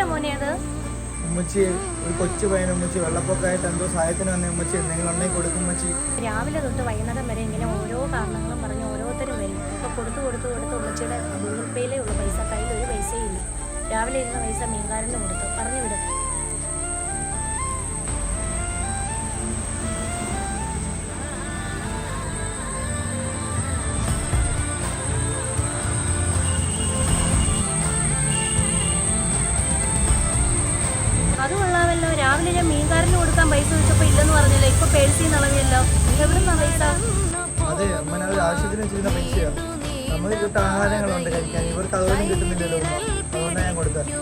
ആരാ മോനെ അത്? ഉമ്മച്ചി ഒരു കൊച്ചു പയ്യൻ ഉമ്മച്ചി വെള്ളപ്പൊക്കമായിട്ട് എന്തോ സഹായത്തിന് വന്ന ഉമ്മച്ചി നിങ്ങൾ ഉണ്ടെങ്കിൽ കൊടുക്കും ഉമ്മച്ചി. രാവിലെ തൊട്ട് വൈകുന്നേരം വരെ ഇങ്ങനെ ഓരോ കാരണങ്ങളും പറഞ്ഞ് ഓരോരുത്തരും വരും. ഇപ്പൊ കൊടുത്ത് ഉമ്മച്ചിയുടെ ഗൂഗിൾ പേയിലേ ഉള്ള പൈസ, കയ്യിൽ ഒരു പൈസയും ഇല്ല. രാവിലെ ഇരുന്ന പൈസ മീൻകാരന് കൊടുത്തു, പറഞ്ഞു വിടും. അത് കൊള്ളാമല്ലോ. രാവിലെ ഞാൻ മീൻകാരന് കൊടുക്കാൻ പൈസ വെച്ചപ്പോ ഇല്ലെന്ന് പറഞ്ഞല്ലോ, ഇപ്പൊ പേഴ്സിൽ നിളവിയല്ലോ. എവിടുന്നാ പൈസ? അതെ അമ്മ ഒരു ആവശ്യത്തിന് ചെയ്യുന്ന പൈസയാണ്. നമുക്ക് കിട്ടുന്ന ആഹാരങ്ങളുണ്ട് കഴിക്കാൻ, ഇവർക്ക് അതൊന്നും കിട്ടുന്നില്ലല്ലോ, അതുകൊണ്ടാണ് ഞാൻ കൊടുത്തത്.